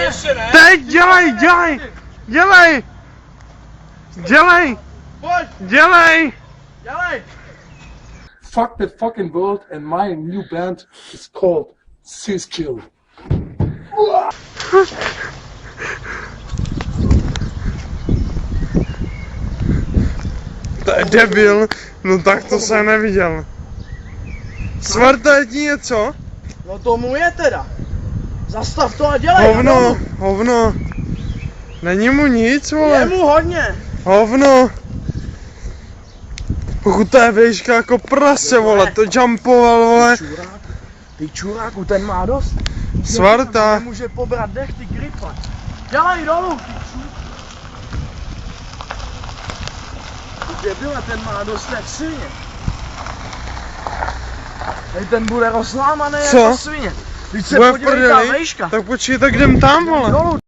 ještě ne. Teď dělej! Dělej! Fuck the fucking world and my new band is called Siskill. To je debil, no tak to jsem neviděl. Svarta je ti něco? No tomu je teda. Zastav to a dělej. Hovno. Není mu nic, Je vole. mu hodně. Hovno. Pokud to je výška jako prase, vole, to jumpoval, vole. Ty čuráku, ten má dost. Svarta. Nemůže pobrat dech, ty gripa. Dělej dolů, ty Ty debile, ten má dost jak svině. Teď ten bude rozlámaný Co? jako svině. Teď se Bude v podívej, ta prdeli? vejška. Tak počkej, tak jdem tam, vole. Dolů.